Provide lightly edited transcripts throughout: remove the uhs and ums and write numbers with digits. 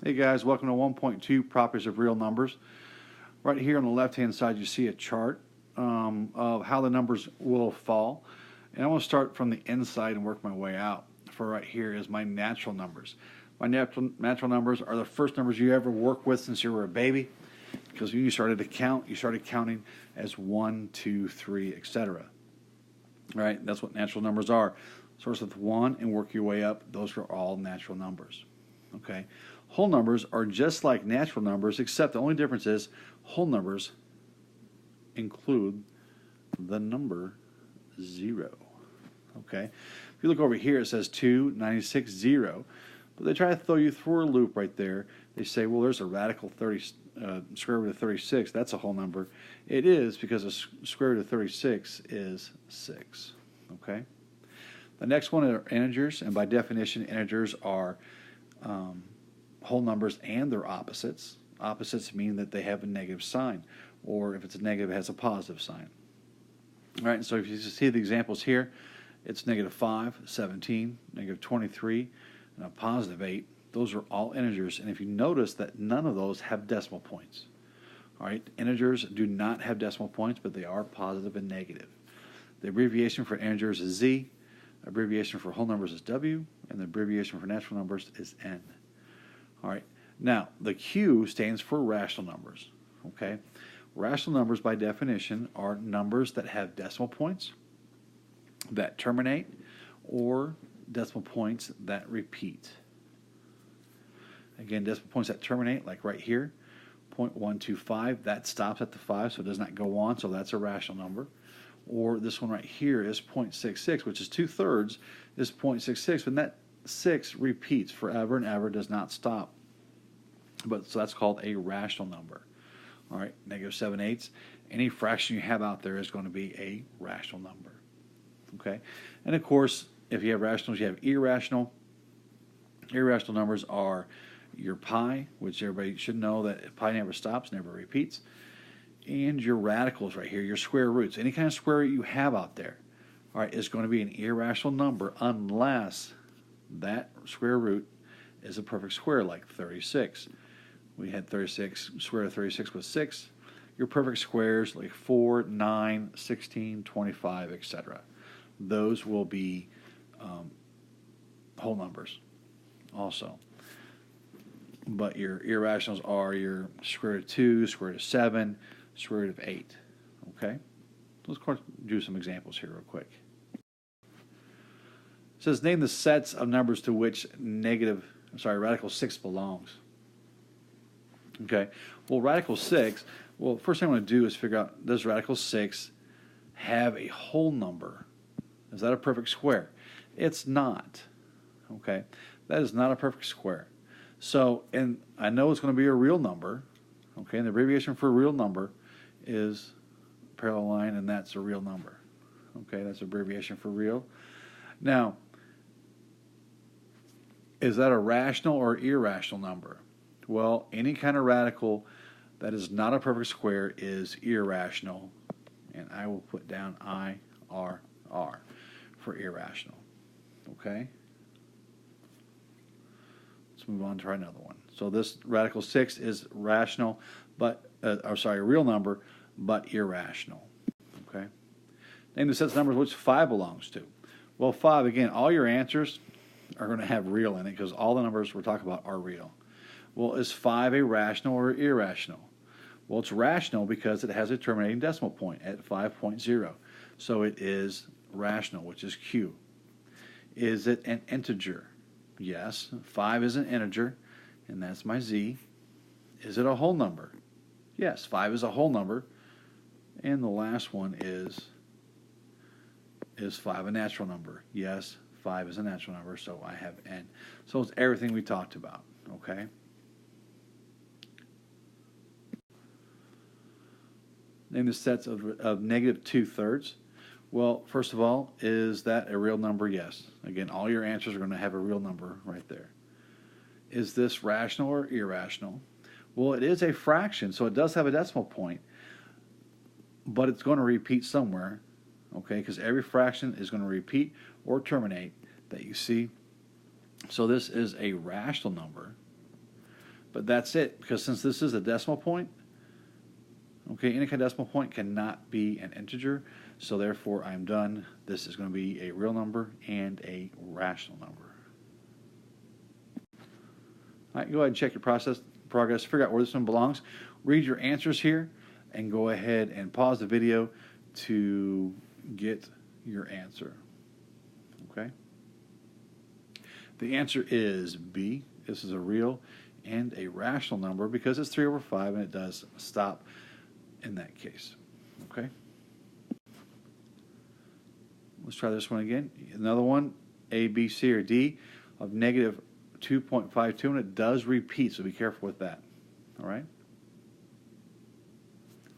Hey guys, welcome to 1.2 Properties of Real Numbers. Right here on the left hand side you see a chart of how the numbers will fall. And I want to start from the inside and work my way out. For right here is my natural numbers. My natural numbers are the first numbers you ever work with since you were a baby. Because when you started to count, you started counting as 1, 2, 3, etc. Right? That's what natural numbers are. Start with 1 and work your way up. Those are all natural numbers. Okay? Whole numbers are just like natural numbers, except the only difference is whole numbers include the number 0. Okay? If you look over here, it says 2, 96, 0. But they try to throw you through a loop right there. They say, well, there's a radical square root of 36. That's a whole number. It is, because the square root of 36 is 6. Okay? The next one are integers, and by definition, integers are whole numbers and their opposites. Opposites mean that they have a negative sign, or if it's a negative, it has a positive sign. All right, so if you see the examples here, it's negative 5, 17, negative 23, and a positive 8. Those are all integers, and if you notice that none of those have decimal points. All right, integers do not have decimal points, but they are positive and negative. The abbreviation for integers is Z, abbreviation for whole numbers is W, and the abbreviation for natural numbers is N. All right, now the Q stands for rational numbers. Okay, rational numbers by definition are numbers that have decimal points, that terminate, or decimal points that repeat. Again, decimal points that terminate, like right here, 0.125, that stops at the 5, so it does not go on, so that's a rational number. Or this one right here is 0.66, which is 2/3 is 0.66, and that 6 repeats forever and ever, does not stop. So that's called a rational number. All right, negative 7/8. Any fraction you have out there is going to be a rational number. Okay, and of course, if you have rationals, you have irrational. Irrational numbers are your pi, which everybody should know that pi never stops, never repeats. And your radicals right here, your square roots. Any kind of square root you have out there, all right, is going to be an irrational number unless that square root is a perfect square, like 36. We had 36, square root of 36 was 6. Your perfect squares like 4, 9, 16, 25, etc. Those will be whole numbers also. But your irrationals are your square root of 2, square root of 7, square root of 8. Okay? Let's do some examples here real quick. It says, name the sets of numbers to which radical 6 belongs. Okay, well, radical 6, well, first thing I'm going to do is figure out, does radical 6 have a whole number? Is that a perfect square? It's not. Okay, that is not a perfect square. So, and I know it's going to be a real number. Okay, and the abbreviation for a real number is parallel line, and that's a real number. Okay, that's abbreviation for real. Now, is that a rational or irrational number? Well, any kind of radical that is not a perfect square is irrational, and I will put down IRR for irrational. Okay? Let's move on to try another one. So this radical 6 is rational, but a real number, but irrational. Okay? Name the sets of numbers which 5 belongs to. Well, 5, again, all your answers are going to have real in it because all the numbers we're talking about are real. Well, is 5 a rational or irrational? Well, it's rational because it has a terminating decimal point at 5.0. So it is rational, which is Q. Is it an integer? Yes, 5 is an integer, and that's my Z. Is it a whole number? Yes, 5 is a whole number. And the last one is 5 a natural number? Yes, 5 is a natural number, so I have N. So it's everything we talked about, okay? Name the sets of negative 2/3. Well, first of all, is that a real number? Yes. Again, all your answers are going to have a real number right there. Is this rational or irrational? Well, it is a fraction, so it does have a decimal point, but it's going to repeat somewhere, okay, because every fraction is going to repeat or terminate that you see. So this is a rational number, But that's it, because since this is a decimal point, okay, any kind of decimal point cannot be an integer, so therefore I'm done. This is going to be a real number and a rational number. All right, go ahead and check your progress, figure out where this one belongs. Read your answers here, and go ahead and pause the video to get your answer. Okay? The answer is B. This is a real and a rational number because it's 3 over 5, and it does stop in that case. Okay? Let's try this one again. Another one, A, B, C, or D of negative 2.52, and it does repeat, so be careful with that. All right?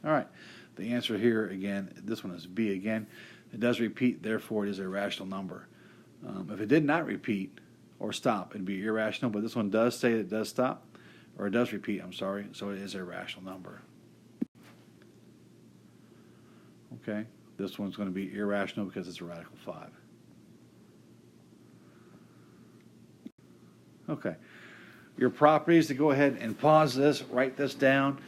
All right. The answer here, again, this one is B again. It does repeat, therefore it is a rational number. If it did not repeat or stop, it'd be irrational, but this one does say it does stop, or it does repeat, I'm sorry, so it is a rational number. Okay, this one's going to be irrational because it's a radical 5. Okay, your properties, to go ahead and pause this, write this down.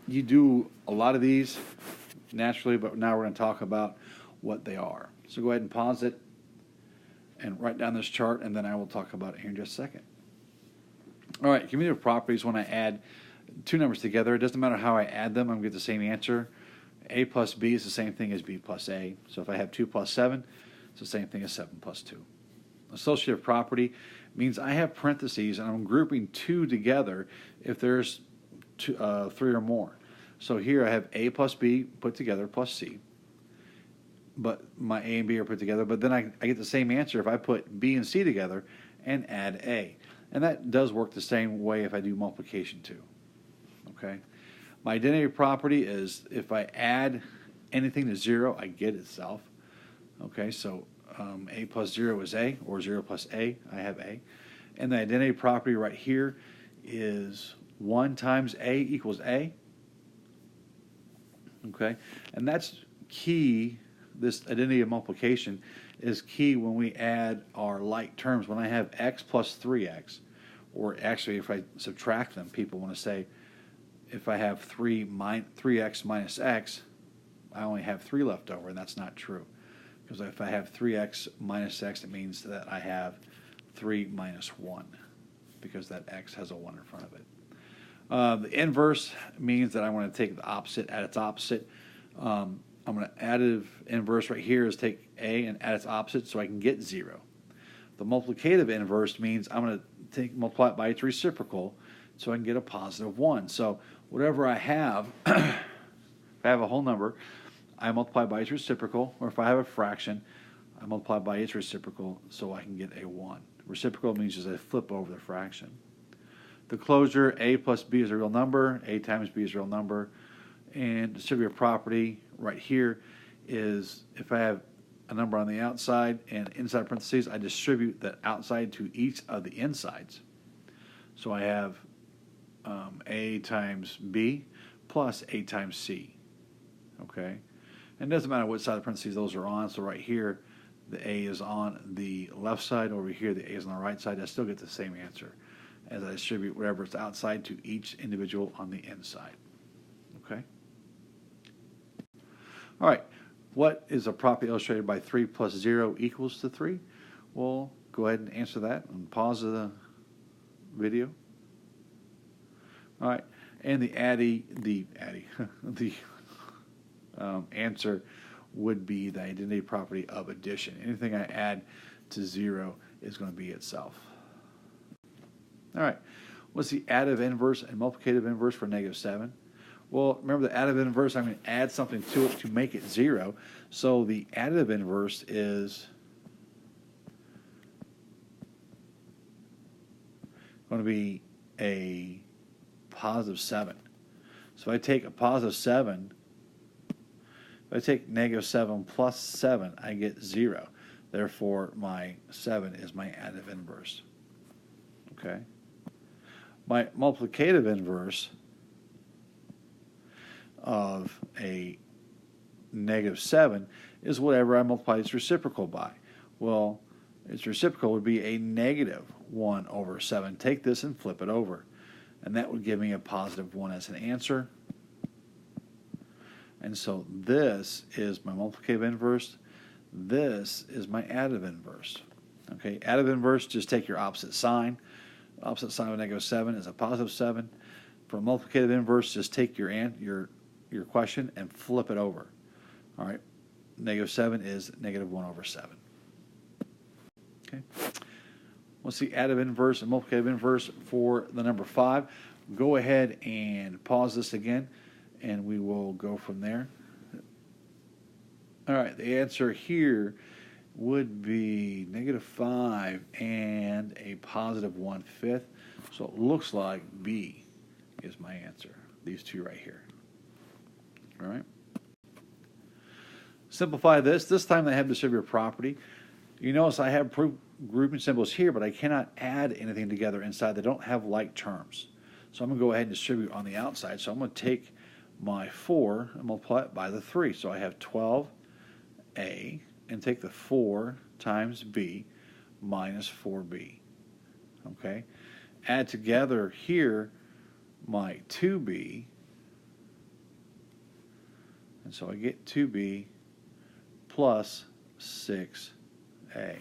You do a lot of these naturally, but now we're going to talk about what they are. So go ahead and pause it and write down this chart, and then I will talk about it here in just a second. All right, commutative properties, when I add two numbers together, it doesn't matter how I add them, I'm going to get the same answer. A plus B is the same thing as B plus A. So if I have 2 plus 7, it's the same thing as 7 plus 2. Associative property means I have parentheses, and I'm grouping two together if there's two, 3 or more. So here I have A plus B put together plus C. But my A and B are put together. But then I get the same answer if I put B and C together and add A. And that does work the same way if I do multiplication too. Okay. My identity property is if I add anything to 0, I get itself. Okay, so A plus 0 is A, or 0 plus A, I have A. And the identity property right here is 1 times A equals A. Okay, and that's key. This identity of multiplication is key when we add our like terms. When I have x plus 3x, or actually if I subtract them, people want to say if I have 3x minus x, I only have 3 left over, and that's not true. Because if I have 3x minus x, it means that I have 3 minus 1, because that x has a 1 in front of it. The inverse means that I want to take the opposite, add its opposite. I'm going to additive inverse right here is take A and add its opposite so I can get 0. The multiplicative inverse means I'm going to multiply it by its reciprocal so I can get a positive 1. So whatever I have, if I have a whole number, I multiply by its reciprocal, or if I have a fraction, I multiply by its reciprocal so I can get a 1. Reciprocal means just I flip over the fraction. The closure, A plus B is a real number, A times B is a real number, and distributive property right here is if I have a number on the outside and inside parentheses, I distribute that outside to each of the insides. So I have A times B plus A times C. Okay? And it doesn't matter what side of the parentheses those are on. So right here, the A is on the left side. Over here, the A is on the right side. I still get the same answer as I distribute whatever is outside to each individual on the inside. Okay? All right. What is a property illustrated by 3 plus 0 equals to 3? Well, go ahead and answer that and pause the video. All right. And the answer would be the identity property of addition. Anything I add to 0 is going to be itself. All right. What's the additive inverse and multiplicative inverse for negative 7? Well, remember the additive inverse, I'm going to add something to it to make it 0. So the additive inverse is going to be a positive 7. So if I take a positive 7, if I take negative 7 plus 7, I get 0. Therefore, my 7 is my additive inverse. Okay? My multiplicative inverse of a negative 7 is whatever I multiply its reciprocal by. Well, its reciprocal would be a negative 1 over 7. Take this and flip it over. and that would give me a positive 1 as an answer. And so this is my multiplicative inverse. This is my additive inverse. Okay, additive inverse, just take your opposite sign. Opposite sign of -7 is a positive 7. For a multiplicative inverse, just take your question and flip it over. All right, -7 is -1/7. Okay, let's see additive inverse and multiplicative inverse for the number 5. Go ahead and pause this again, and we will go from there. All right, the answer here would be -5 and a positive 1/5. So it looks like B is my answer. These two right here. All right. Simplify this. This time they have distributive property. You notice I have grouping symbols here, but I cannot add anything together inside. They don't have like terms. So I'm going to go ahead and distribute on the outside. So I'm going to take my 4 and multiply it by the 3. So I have 12A, and take the 4 times B minus 4B. Okay? Add together here my 2B, and so I get 2B plus 6A.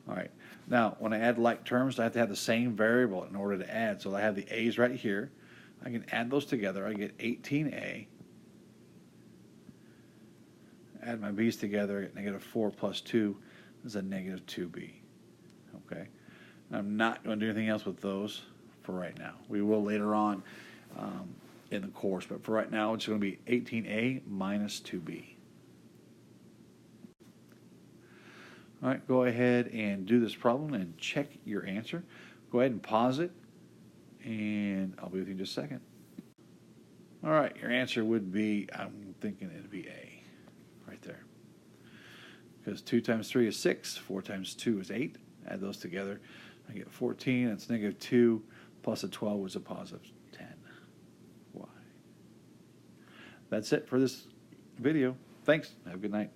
All right. Now, when I add like terms, I have to have the same variable in order to add. So I have the A's right here. I can add those together. I get 18A. Add my B's together, I get -4 plus 2 is a -2B. Okay? I'm not going to do anything else with those for right now. We will later on in the course, but for right now, it's going to be 18A minus 2B. All right, go ahead and do this problem and check your answer. Go ahead and pause it, and I'll be with you in just a second. All right, your answer would be, I'm thinking it'd be A. Right there. Because 2 times 3 is 6, 4 times 2 is 8. Add those together. I get 14, that's -2, plus a 12 was a positive 10. Why? That's it for this video. Thanks. Have a good night.